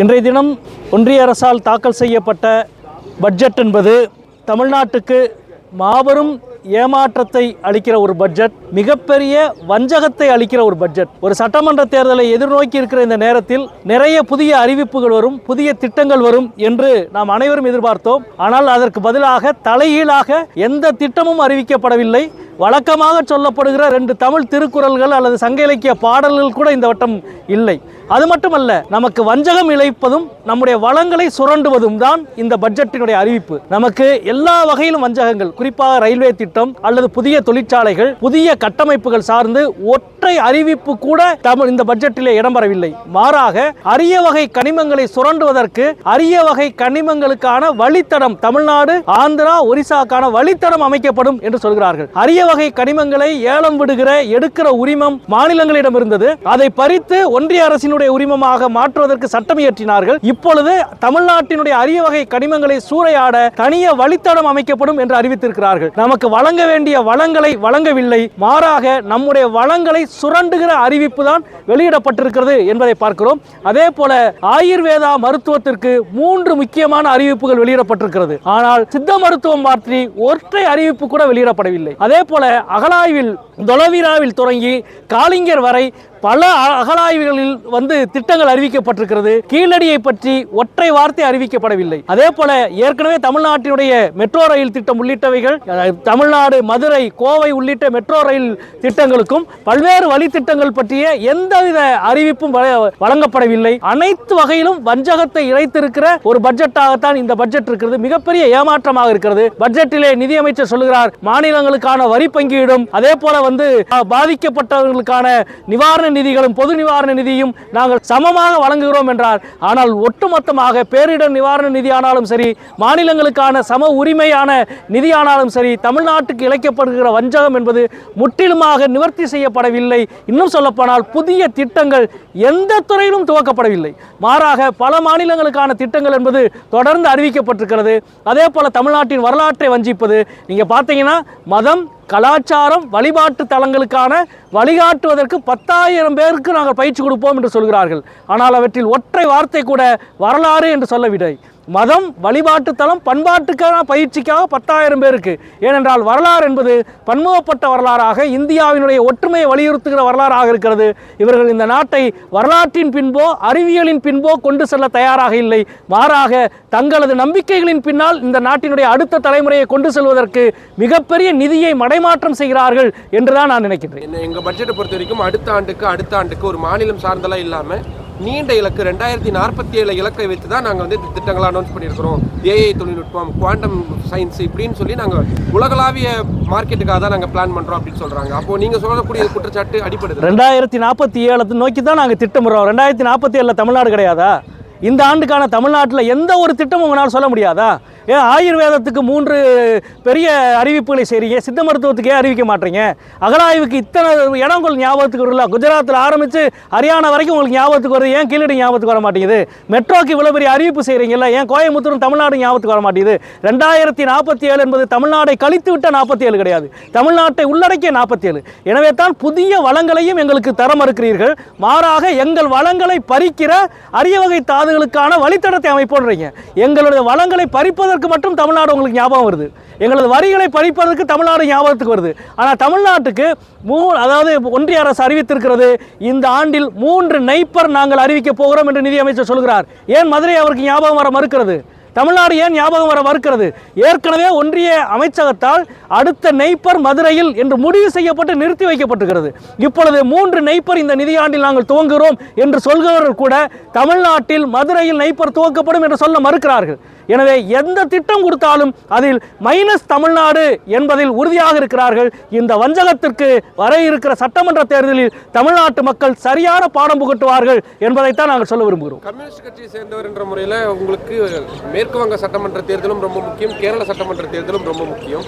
இன்றைய தினம் ஒன்றிய அரசால் தாக்கல் செய்யப்பட்ட பட்ஜெட் என்பது தமிழ்நாட்டுக்கு மாபெரும் ஏமாற்றத்தை அளிக்கிற ஒரு பட்ஜெட், மிகப்பெரிய வஞ்சகத்தை அளிக்கிற ஒரு பட்ஜெட். ஒரு சட்டமன்ற தேர்தலை எதிர்நோக்கி இருக்கிற இந்த நேரத்தில் நிறைய புதிய அறிவிப்புகள் வரும், புதிய திட்டங்கள் வரும் என்று நாம் அனைவரும் எதிர்பார்த்தோம். ஆனால் அதற்கு பதிலாக தலைகீழாக எந்த திட்டமும் அறிவிக்கப்படவில்லை. வழக்கமாக சொல்லப்படுகிற 2 தமிழ் திருக்குறள்கள் அல்லது சங்க இலக்கிய பாடல்கள் கூட இந்த வட்டம் இல்லை. அது மட்டுமல்ல, நமக்கு வஞ்சகம் இழைப்பதும் நம்முடைய வளங்களை சுரண்டுவதும் தான் இந்த பட்ஜெட்டினுடைய அறிவிப்பு. நமக்கு எல்லா வகையிலும் வஞ்சகங்கள், குறிப்பாக ரயில்வே திட்டம் அல்லது புதிய தொழிற்சாலைகள், புதிய கட்டமைப்புகள் சார்ந்து ஒற்றை அறிவிப்பு கூட இந்த பட்ஜெட்டிலே இடம்பெறவில்லை. மாறாக அரிய வகை கனிமங்களை சுரண்டுவதற்கு அரிய வகை கனிமங்களுக்கான வழித்தடம், தமிழ்நாடு ஆந்திரா ஒரிசாக்கான வழித்தடம் அமைக்கப்படும் என்று சொல்கிறார்கள். அரிய வகை கனிமங்களை ஏலம் விடுகிற எடுக்கிற உரிமம் மாநிலங்களிடம் இருந்தது. அதை பறித்து ஒன்றிய அரசினுடைய உரிமமாக மாற்றுவதற்கு சட்டம் இயற்றினார்கள். இப்பொழுது தமிழ்நாட்டினுடைய அரிய வகை கனிமங்களை சூறையாட தனிய வழித்தடம் அமைக்கப்படும் என்று அறிவித்திருக்கிறார்கள். நமக்கு வழங்க வேண்டிய வளங்களை வழங்கவில்லை, மாறாக நம்முடைய வளங்களை சுரண்டுகிற அறிவிப்பு தான் வெளியிடப்பட்டிருக்கிறது என்பதை பார்க்கிறோம். அதே போல ஆயுர்வேதா மருத்துவத்திற்கு 3 முக்கியமான அறிவிப்புகள் வெளியிடப்பட்டிருக்கிறது. ஆனால் சித்த மருத்துவம் மாற்றி ஒற்றை அறிவிப்பு கூட வெளியிடப்படவில்லை. அதே போல அகழாய்வில் தொலைவிராவில் தொடங்கி காலிங்கர் வரை பல அகழாய்வுகளில் திட்டங்கள் அறிவிக்கப்பட்டிருக்கிறது. கீழடியை பற்றி ஒற்றை வார்த்தை அறிவிக்கப்படவில்லை. அதே போல ஏற்கனவே தமிழ்நாட்டினுடைய மெட்ரோ ரயில் திட்டம் உள்ளிட்டவைகள், தமிழ்நாடு மதுரை கோவை உள்ளிட்ட மெட்ரோ ரயில் திட்டங்களுக்கும் பல்வேறு வழித்திட்டங்கள் பற்றிய எந்தவித அறிவிப்பும் வழங்கப்படவில்லை. அனைத்து வகையிலும் வஞ்சகத்தை இழைத்திருக்கிற ஒரு பட்ஜெட்டாகத்தான் இந்த பட்ஜெட் இருக்கிறது. மிகப்பெரிய ஏமாற்றமாக இருக்கிறது. பட்ஜெட்டிலே நிதியமைச்சர் சொல்லுகிறார், மாநிலங்களுக்கான வரி பங்கீடும், அதே போல பாதிக்கப்பட்டவர்களுக்கான நிவாரண நிதிகளும் பொது நிவாரண நிதியும் நாங்கள் சமமாக வழங்குகிறோம் என்றார். ஆனால் ஒட்டுமொத்தமாக பேரிடர் நிவாரண நிதியானாலும் சரி, மாநிலங்களுக்கான சம உரிமையான நிதியானாலும் சரி, தமிழ்நாட்டுக்கு இழைக்கப்படுகிற வஞ்சகம் என்பது முற்றிலுமாக நிவர்த்தி செய்யப்படவில்லை. இன்னும் சொல்லப்போனால் புதிய திட்டங்கள் எந்த துறையிலும் துவக்கப்படவில்லை. மாறாக பல மாநிலங்களுக்கான திட்டங்கள் என்பது தொடர்ந்து அறிவிக்கப்பட்டிருக்கிறது. அதே போல தமிழ்நாட்டின் வரலாற்றை வஞ்சிப்பது, நீங்க பார்த்தீங்கன்னா மதம் கலாச்சாரம் வழிபாட்டு தலங்களுக்கான வழிகாட்டுவதற்கு 10,000 பேருக்கு நாங்கள் பயிற்சி கொடுப்போம் என்று சொல்கிறார்கள். ஆனால் அவற்றில் ஒற்றை வார்த்தை கூட வரலாறு என்று சொல்லவில்லை. மதம் வழிபாட்டு தலம் பண்பாட்டுக்கான பயிற்சிக்காக 10,000 பேருக்கு. ஏனென்றால் வரலாறு என்பது பன்முகப்பட்ட வரலாறாக இந்தியாவினுடைய ஒற்றுமையை வலியுறுத்துகிற வரலாறாக இருக்கிறது. இவர்கள் இந்த நாட்டை வரலாற்றின் பின்போ அறிவியலின் பின்போ கொண்டு செல்ல தயாராக இல்லை. மாறாக தங்களது நம்பிக்கைகளின் பின்னால் இந்த நாட்டினுடைய அடுத்த தலைமுறையை கொண்டு செல்வதற்கு மிகப்பெரிய நிதியை மடைமாற்றம் செய்கிறார்கள் என்றுதான் நான் நினைக்கிறேன். எங்கள் பட்ஜெட்டை பொறுத்த வரைக்கும் அடுத்த ஆண்டுக்கு ஒரு மாநிலம் சார்ந்தெல்லாம் இல்லாமல் நீண்ட இலக்கு 2047 இலக்கை வைத்து தான் நாங்கள் திட்டங்களை அனௌன்ஸ் பண்ணியிருக்கிறோம். ஏஐ தொழில்நுட்பம், குவாண்டம் சயின்ஸ் இப்படின்னு சொல்லி நாங்கள் உலகளாவிய மார்க்கெட்டுக்காக தான் நாங்கள் பிளான் பண்ணுறோம் அப்படின்னு சொல்கிறாங்க. அப்போது நீங்கள் சொல்லக்கூடிய குற்றச்சாட்டு அடிப்படுது. 2047 நோக்கி தான் நாங்கள் திட்டமிடுறோம். 2047 தமிழ்நாடு கிடையாதா? இந்த ஆண்டுக்கான தமிழ்நாட்டில் எந்த ஒரு திட்டமும் உங்களால் சொல்ல முடியாதா? ஏன் ஆயுர்வேதத்துக்கு 3 பெரிய அறிவிப்புகளை செய்கிறீங்க, சித்த மருத்துவத்துக்கே அறிவிக்க மாட்டீங்க? அகழாய்வுக்கு இத்தனை இடம் உங்களுக்கு ஞாபகத்துக்கு வரல. குஜராத்தில் ஆரம்பித்து ஹரியானா வரைக்கும் உங்களுக்கு ஞாபகத்துக்கு வருது, ஏன் கீழடி ஞாபகத்துக்கு வர மாட்டேங்குது? மெட்ரோக்கு இவ்வளோ பெரிய அறிவிப்பு செய்கிறீங்கல்ல, ஏன் கோயம்புத்தூரும் தமிழ்நாடு ஞாபகத்துக்கு வர மாட்டேங்குது? 2047 என்பது தமிழ்நாடை கழித்து விட்ட 47 கிடையாது, தமிழ்நாட்டை உள்ளடக்கிய 47. எனவே தான் புதிய வளங்களையும் எங்களுக்கு தர மறுக்கிறீர்கள். மாறாக எங்கள் வளங்களை பறிக்கிற அரிய வகை தாதுகளுக்கான வழித்தடத்தை அமைப்போன்றீங்க. எங்களுடைய வளங்களை பறிப்பதற்கு மட்டும் தமிழ்நாடு உங்களுக்கு ஞாபகம் வருது, எங்களது வரிகளை பறிப்பதற்கு தமிழ்நாடு ஞாபகத்துக்கு வருது. ஆனால் தமிழ்நாட்டுக்கு அதாவது ஒன்றிய அரசு அறிவித்திருக்கிறது, இந்த ஆண்டில் 3 நைப்பர் நாங்கள் அறிவிக்க போகிறோம் என்று நிதியமைச்சர் சொல்கிறார். ஏன் மதுரை அவருக்கு ஞாபகம் வர மறுக்கிறது? தமிழ்நாடு ஏன் ஞாபகம் வர மறுக்கிறது? ஏற்கனவே ஒன்றிய அமைச்சகத்தால் அடுத்த நெய்ப்பர் மதுரையில் என்று முடிவு செய்யப்பட்டு நிறுத்தி வைக்கப்பட்டிருக்கிறது. இப்பொழுது 3 நெய்ப்பர் இந்த நிதியாண்டில் நாங்கள் துவங்குகிறோம் என்று சொல்கிறவர்கள் கூட தமிழ்நாட்டில் மதுரையில் நெய்ப்பர் துவக்கப்படும் என்று சொல்ல மறுக்கிறார்கள். எனவே எந்த திட்டம் கொடுத்தாலும் அதில் மைனஸ் தமிழ்நாடு என்பதில் உறுதியாக இருக்கிறார்கள். இந்த வஞ்சகத்திற்கு வர இருக்கிற சட்டமன்ற தேர்தலில் தமிழ்நாட்டு மக்கள் சரியான பாடம் புகட்டுவார்கள் என்பதைத்தான் நாங்கள் சொல்ல விரும்புகிறோம். கம்யூனிஸ்ட் கட்சியை சேர்ந்தவர் என்ற முறையில் உங்களுக்கு மேற்கு வங்க சட்டமன்ற தேர்தலும் ரொம்ப முக்கியம், கேரள சட்டமன்ற தேர்தலும் ரொம்ப முக்கியம்.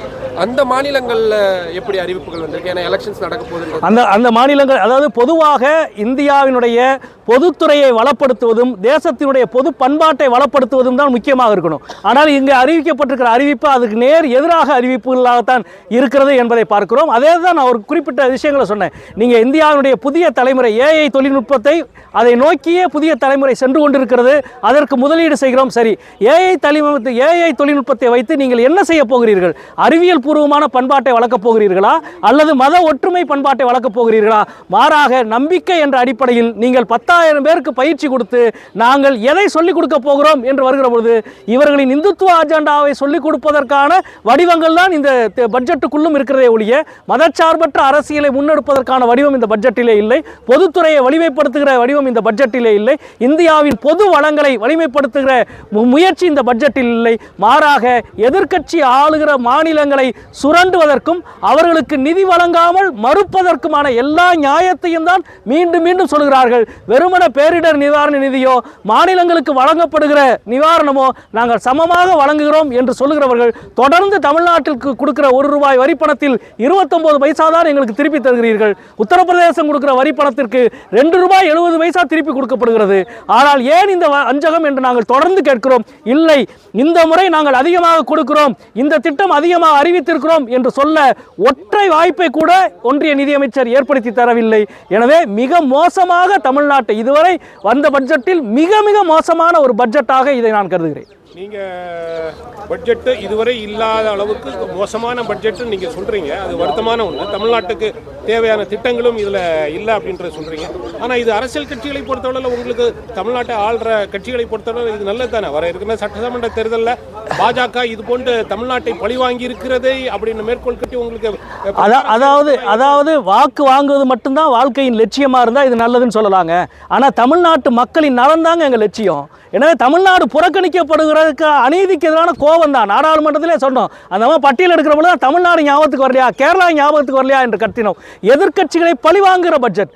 அந்த மாநிலங்களில் எப்படி அறிவிப்புகள் வந்திருக்கு? ஏன்னா எலெக்ஷன்ஸ் நடக்க போகுது. அந்த மாநிலங்கள், அதாவது பொதுவாக இந்தியாவினுடைய பொதுத்துறையை வளப்படுத்துவதும் தேசத்தினுடைய பொது பண்பாட்டை வளப்படுத்துவதும் தான் முக்கியமாக இருக்கணும். இருக்கணும். ஆனால் இங்கே அறிவிக்கப்பட்டிருக்கிற அறிவிப்பு அதுக்கு நேர் எதிராக அறிவிப்புகளாகத்தான் இருக்கிறது என்பதை பார்க்கிறோம். அதே தான் நான் ஒரு குறிப்பிட்ட விஷயங்களை சொன்னேன். நீங்கள் இந்தியாவுடைய புதிய தலைமுறை ஏஐ தொழில்நுட்பத்தை அதை நோக்கியே புதிய தலைமுறை சென்று கொண்டிருக்கிறது. அதற்கு முதலீடு செய்கிறோம். சரி, ஏஐ தொழில்நுட்பத்தை வைத்து நீங்கள் என்ன செய்ய போகிறீர்கள்? அறிவியல் பூர்வமான பண்பாட்டை வளர்க்கப் போகிறீர்களா அல்லது மத ஒற்றுமை பண்பாட்டை வளர்க்கப் போகிறீர்களா? மாறாக நம்பிக்கை என்ற அடிப்படையில் நீங்கள் 10,000 பேருக்கு பயிற்சி கொடுத்து நாங்கள் எதை சொல்லிக் கொடுக்க போகிறோம் என்று வருகிற பொழுது இவர்களின் இந்துத்துவ அஜெண்டாவை சொல்லிக் கொடுப்பதற்கான வடிவங்கள் தான் இந்த பட்ஜெட்டுக்குள்ளும் இருக்கிறதே ஒழிய மதச்சார்பற்ற அரசியலை முன்னெடுப்பதற்கான வடிவம் இந்த பட்ஜெட்டிலே இல்லை. பொதுத்துறையை வலிமைப்படுத்துகிற வடிவம் இந்த பட்ஜெட்டிலே இல்லை. இந்தியாவின் பொது வளங்களை வலிமைப்படுத்துகிற முயற்சி இந்த பட்ஜெட்டில் இல்லை. மாறாக எதிர்க்கட்சி ஆளுகிற மாநிலங்களை சுரண்டுவதற்கும் அவர்களுக்கு நிதி வழங்காமல் மறுப்பதற்குமான எல்லா நியாயத்தையும் தான் மீண்டும் மீண்டும் சொல்கிறார்கள். வெறுமன பேரிடர் நிவாரண நிதியோ மாநிலங்களுக்கு வழங்கப்படுகிற நிவாரணமோ நாங்கள் சமமாக வழங்குகிறோம் என்று சொல்லுகிறவர்கள் தொடர்ந்து தமிழ்நாட்டிற்கு கொடுக்கிற ₹1 வரிப்பணத்தில் 29 பைசா தான் எங்களுக்கு திருப்பி தருகிறீர்கள். உத்தரப்பிரதேசம் கொடுக்கிற வரிப்பணத்திற்கு ₹2.70 திருப்பி கொடுக்கப்படுகிறது. ஆனால் ஏன் இந்த வஞ்சகம் என்று நாங்கள் தொடர்ந்து கேட்கிறோம். இல்லை, இந்த முறை நாங்கள் அதிகமாக கொடுக்கிறோம், இந்த திட்டம் அதிகமாக அறிவித்திருக்கிறோம் என்று சொல்ல ஒற்றை வாய்ப்பை கூட ஒன்றிய நிதியமைச்சர் ஏற்படுத்தி தரவில்லை. எனவே மிக மோசமாக தமிழ்நாட்டை இதுவரை வந்த பட்ஜெட்டில் மிக மிக மோசமான ஒரு பட்ஜெட்டாக இதை நான் கருதுகிறேன். நீங்கள் பட்ஜெட்டு இதுவரை இல்லாத அளவுக்கு மோசமான பட்ஜெட்டு நீங்கள் சொல்கிறீங்க. அது வருத்தமான ஒன்று. தமிழ்நாட்டுக்கு தேவையான திட்டங்களும் இதில் இல்லை அப்படின்றத சொல்கிறீங்க. ஆனால் இது அரசியல் கட்சிகளை பொறுத்தவரையில் உங்களுக்கு தமிழ்நாட்டை ஆள்ற கட்சிகளை பொறுத்தவரை இது நல்லது தானே. வர இருக்கிற சட்டசபை தேர்தலில் பாஜக இது போன்று தமிழ்நாட்டை பழிவாங்கி இருக்கிறதை அப்படின்னு மேற்கோள் கட்டி உங்களுக்கு அதாவது வாக்கு வாங்குவது மட்டும்தான் வாழ்க்கையின் லட்சியமாக இருந்தால் இது நல்லதுன்னு சொல்லலாங்க. ஆனால் தமிழ்நாட்டு மக்களின் நலன் தாங்க எங்கள் லட்சியம். எனவே தமிழ்நாடு புறக்கணிக்கப்படுகிறதுக்கு அநீதிக்கு எதிரான கோபம் தான். நாடாளுமன்றத்திலே சொன்னோம், அந்த மாதிரி பட்டியல் எடுக்கிற பொழுது தமிழ்நாடு ஞாபகத்துக்கு வரலையா, கேரளா ஞாபகத்துக்கு வரலையா என்று கத்தினோம். எதிர்க்கட்சிகளை பழிவாங்குகிற பட்ஜெட்.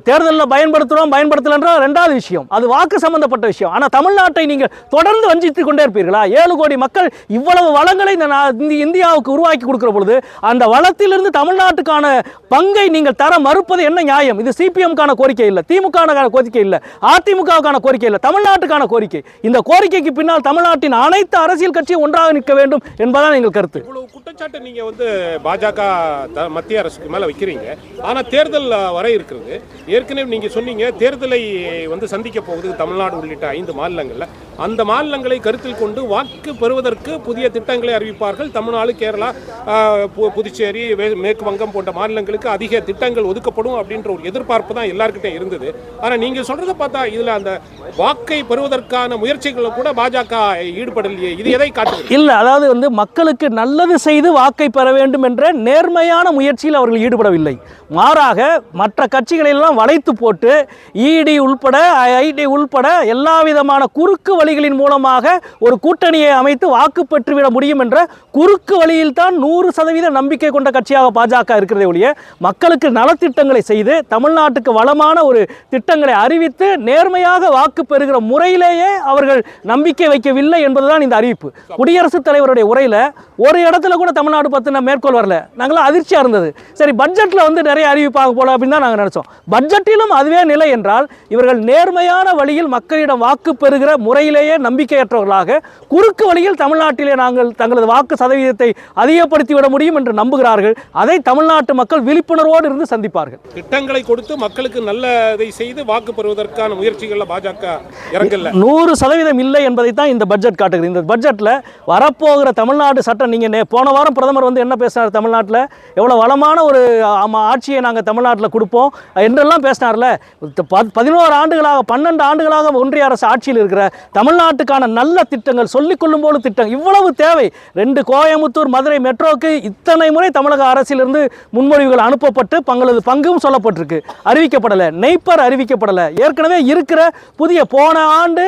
தேர்தலில் பயன்படுத்தலன்ற ரெண்டாவது விஷயம், அது வாக்கு சம்பந்தப்பட்ட விஷயம். ஆனால் தமிழ்நாட்டை நீங்கள் தொடர்ந்து வஞ்சித்து கொண்டே இருப்பீர்களா? 7 கோடி மக்கள் இவ்வளவு வளங்களை இந்தியாவுக்கு உருவாக்கி கொடுக்கிற பொழுது அந்த வளத்திலிருந்து தமிழ்நாட்டுக்கான பங்கை நீங்கள் தர மறுப்பது என்ன நியாயம்? இது சிபிஎம்கான கோரிக்கை இல்லை, திமுகவுக்கான கோரிக்கை இல்லை, அதிமுகவுக்கான கோரிக்கை இல்லை, தமிழ்நாட்டுக்கான கோரிக்கை. இந்த கோரிக்கைக்கு பின்னால் தமிழ்நாட்டின் அனைத்து அரசியல் கட்சியும் ஒன்றாக நிற்க வேண்டும் என்பதுதான் எங்கள் கருத்து. இவ்வளவு குற்றச்சாட்டை நீங்க பாஜக மத்திய அரசுக்கு மேல வைக்கிறீங்க. ஆனா தேர்தல் வர இருக்கிறது. ஏற்கனவே நீங்க சொன்னீங்க தேர்தலை சந்திக்க போகுது தமிழ்நாடு உள்ளிட்ட 5 மாநிலங்கள்ல. அந்த மாநிலங்களை கருத்தில் கொண்டு வாக்கு பெறுவதற்கு புதிய திட்டங்களை அறிவிப்பார்கள். தமிழ்நாடு, கேரளா, புதுச்சேரி, மேற்கு வங்கம் போன்ற மாநிலங்களுக்கு அதிக திட்டங்கள் ஒதுக்கப்படும் அப்படின்ற ஒரு எதிர்பார்ப்பு தான் எல்லாருக்கிட்டே இருந்தது. ஆனா நீங்க சொல்றதை பார்த்தா இதுல அந்த வாக்கை பெறுவதற்கான முயற்சிகளை கூட பாஜக ஈடுபடலையே. இது எதை காட்டுது? இல்ல, அதாவது மக்களுக்கு நல்லது செய்து வாக்கை பெற வேண்டும் என்ற நேர்மையான முயற்சியில் அவர்கள் ஈடுபடவில்லை. மாறாக மற்ற கட்சிகளை எல்லாம் வளைத்து போட்டு இடி உள்பட ஐடி உள்பட எல்லா விதமான குறுக்கு வழிகளின் மூலமாக ஒரு கூட்டணியை அமைத்து வாக்கு பெற்றுவிட முடியும் என்ற குறுக்கு வழியில் தான் 100% நம்பிக்கை கொண்ட கட்சியாக பாஜக இருக்கிறதே ஒழிய மக்களுக்கு நலத்திட்டங்களை செய்து தமிழ்நாட்டுக்கு வளமான ஒரு திட்டங்களை அறிவித்து நேர்மையாக வாக்கு பெறுகிற முறையிலேயே அவர்கள் நம்பிக்கை வைக்கவில்லை என்பதுதான் இந்த அறிவிப்பு. குடியரசுத் தலைவருடைய உரையில் ஒரு இடத்துல கூட தமிழ்நாடு பற்றின மேற்கோள் வரல. நாங்களாம் அதிர்ச்சியாக இருந்தது. சரி, பட்ஜெட்டில் நிறைய அறிவிப்பாக போல அப்படின்னு தான் நாங்கள் நினைச்சோம். பட்ஜெட்டிலும் அதுவே நிலை என்றால் இவர்கள் நேர்மையான வழியில் மக்களிடம் வாக்கு பெறுகிற முறையிலேயே நம்பிக்கையற்றவர்களாக குறுக்கு வழியில் தமிழ்நாட்டிலே நாங்கள் தங்களது வாக்கு சதவீதத்தை அதிகப்படுத்திவிட முடியும் என்று நம்புகிறார்கள். அதை தமிழ்நாட்டு மக்கள் விழிப்புணர்வோடு இருந்து சந்திப்பார்கள். திட்டங்களை கொடுத்து மக்களுக்கு நல்லதை செய்து வாக்கு பெறுவதற்கான முயற்சிகளில் பாஜக இறங்கல. 100% இல்லை என்பதை தான் இந்த பட்ஜெட் காட்டுகிறது. இந்த பட்ஜெட்டில் வரப்போகிற தமிழ்நாடு சட்டம், நீங்கள் போன வாரம் பிரதமர் என்ன பேசினார், தமிழ்நாட்டில் எவ்வளோ வளமான ஒரு ஆட்சியை நாங்கள் தமிழ்நாட்டில் கொடுப்போம் என்றெல்லாம் பேசினார்ல. 11 ஆண்டுகளாக 12 ஆண்டுகளாக ஒன்றிய அரசு ஆட்சியில் இருக்கிற தமிழ்நாட்டுக்கான நல்ல திட்டங்கள், சொல்லிக்கொள்ளும் போது திட்டம் இவ்வளவு தேவை. 2 கோயம்புத்தூர் மதுரை மெட்ரோக்கு இத்தனை முறை தமிழக அரசிலிருந்து முன்மொழிவுகள் அனுப்பப்பட்டு தங்களது பங்கும் சொல்லப்பட்டிருக்கு, அறிவிக்கப்படலை. நெய்ப்பர் அறிவிக்கப்படலை. ஏற்கனவே இருக்கிற புதிய போன ஆண்டு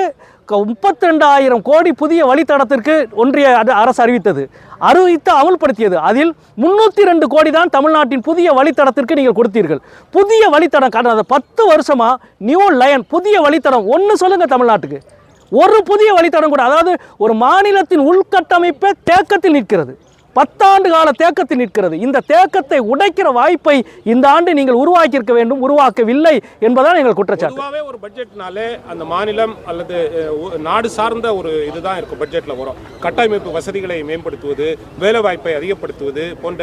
32,000 கோடி புதிய வழித்தடத்திற்கு ஒன்றிய அரசு அறிவித்து அமல்படுத்தியது. அதில் 302 கோடி தான் தமிழ்நாட்டின் புதிய வழித்தடத்திற்கு நீங்கள் கொடுத்தீர்கள். புதிய வழித்தடம் 10 வருஷமா நியூ லைன் புதிய வழித்தடம் ஒன்று சொல்லுங்க தமிழ்நாட்டுக்கு. ஒரு புதிய வழித்தடம் கூட, அதாவது ஒரு மாநிலத்தின் உள்கட்டமைப்பை தேக்கத்தில் நிற்கிறது. 10 ஆண்டு கால தேக்கத்தில் நிற்கிறது. இந்த தேக்கத்தை உடைக்கிற வாய்ப்பை இந்த ஆண்டு நீங்கள் உருவாக்கியிருக்க வேண்டும், உருவாக்கவில்லை என்பதான் எங்கள் குற்றச்சாட்டு. பொதுவாகவே ஒரு பட்ஜெட்னாலே அந்த மாநிலம் அல்லது நாடு சார்ந்த ஒரு இதுதான் இருக்கும். பட்ஜெட்டில் வரும் கட்டமைப்பு வசதிகளை மேம்படுத்துவது, வேலைவாய்ப்பை அதிகப்படுத்துவது போன்ற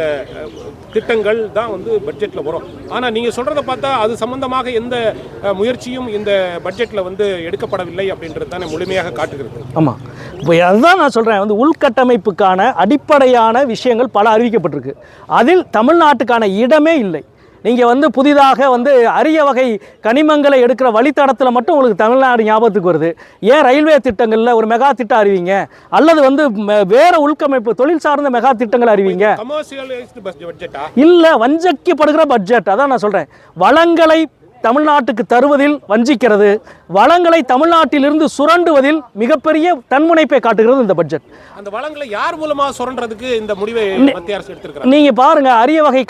திட்டங்கள் தான் வந்து பட்ஜெட்டில் வரும். ஆனால் நீங்கள் சொல்கிறத பார்த்தா அது சம்பந்தமாக எந்த முயற்சியும் இந்த பட்ஜெட்டில் வந்து எடுக்கப்படவில்லை அப்படின்றது தானே முழுமையாக காட்டுகிறது. ஆமாம், இப்போ அதுதான் நான் சொல்கிறேன். வந்து உள்கட்டமைப்புக்கான அடிப்படையான விஷயங்கள் பல அறிவிக்கப்பட்டிருக்கு. அதில் தமிழ்நாட்டுக்கான இடமே இல்லை. நீங்கள் வந்து புதிதாக வந்து அரிய வகை கனிமங்களை எடுக்கிற வழித்தடத்தில் மட்டும் உங்களுக்கு தமிழ்நாடு ஞாபகத்துக்கு வருது. ஏன் ரயில்வே திட்டங்களில் ஒரு மெகா திட்டம் அறிவிங்க, அல்லது வந்து வேற உள்கமைப்பு தொழில் சார்ந்த மெகா திட்டங்கள் அறிவிங்க. இல்லை, வஞ்சிக்கப்படுகிற பட்ஜெட். அதான் நான் சொல்கிறேன். வளங்களை தமிழ்நாட்டுக்கு தருவதில் வஞ்சிக்கிறது, வளங்களை தமிழ்நாட்டிலிருந்து சுரண்டுவதில் மிகப்பெரிய தன்முனைப்பை காட்டுகிறது இந்த பட்ஜெட். அந்த வளங்களை யார் மூலமாக சுரண்டுறதுக்கு இந்த முடிவை மத்திய அரசு எடுத்திருக்கிறாங்க? நீங்க பாருங்க, அரிய வகை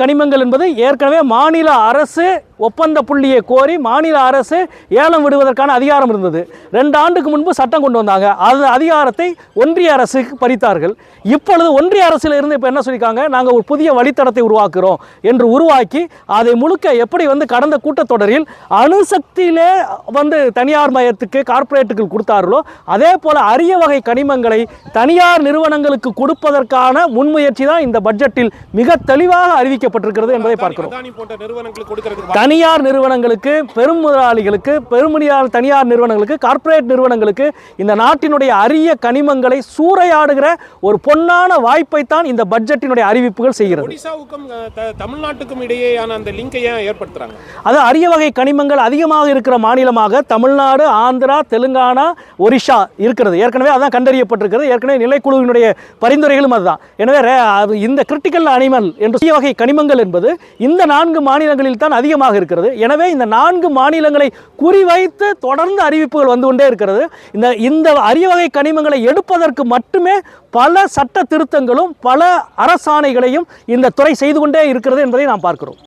கனிமங்கள் என்பது ஏற்கனவே மாநில அரசு ஒப்பந்த புள்ளியை கோரி மாநில அரசு ஏலம் விடுவதற்கான அதிகாரம் இருந்தது. 2 ஆண்டுக்கு முன்பு சட்டம் கொண்டு வந்தாங்க. அந்த அதிகாரத்தை ஒன்றிய அரசுக்கு பறித்தார்கள். இப்பொழுது ஒன்றிய அரசில் இருந்து இப்போ என்ன சொல்லியிருக்காங்க, நாங்கள் ஒரு புதிய வழித்தடத்தை உருவாக்குறோம் என்று உருவாக்கி அதை முழுக்க எப்படி வந்து கடந்த கூட்டத்தொடரில் அணுசக்தியிலே வந்து தனியார் மயத்துக்கு கார்ப்பரேட்டுக்கு கொடுத்தார்களோ அதே போல அரிய வகை கனிமங்களை தனியார் நிறுவனங்களுக்கு கொடுப்பதற்கான முன்முயற்சி தான் இந்த பட்ஜெட்டில் மிக தெளிவாக அறிவிக்கப்பட்டிருக்கிறது என்பதை பார்க்கிறோம். தனியார் நிறுவனங்களுக்கு, பெரும் முதலாளிகளுக்கு, தனியார் நிறுவனங்களுக்கு, கார்ப்பரேட் நிறுவனங்களுக்கு இந்த நாட்டினுடைய அரிய கனிமங்களை சூறையாடுகிற ஒரு பொன்னான வாய்ப்பை தான் இந்த பட்ஜெட்டினுடைய அறிவிப்புகள் செய்கிறது. ஒடிசாவுக்கும் தமிழ்நாட்டுக்கும் இடையேயான அந்த லிங்கை ஏற்படுத்துறாங்க. அது அரிய வகை கனிமங்கள் அதிகமாக இருக்கிற மாநிலமாக தமிழ்நாடு, ஆந்திரா, தெலுங்கானா, ஒரிஷா இருக்கிறது. ஏற்கனவே அதான் கண்டறியப்பட்டிருக்கிறது. ஏற்கனவே நிலைக்குழுவினுடைய பரிந்துரைகளும் அதுதான். எனவே இந்த கிரிட்டிக்கல் அனிமல் என்ற அரிய வகை கனிமங்கள் என்பது இந்த 4 மாநிலங்களில் தான் அதிகமாக இருக்கிறது. எனவே இந்த 4 மாநிலங்களை குறிவைத்து தொடர்ந்து அறிவிப்புகள் வந்து கொண்டே இருக்கிறது. இந்த அரிய வகை கனிமங்களை எடுப்பதற்கு மட்டுமே பல சட்ட திருத்தங்களும் பல அரசாணைகளையும் இந்த துறை செய்து கொண்டே இருக்கிறது என்பதை நாம் பார்க்கிறோம்.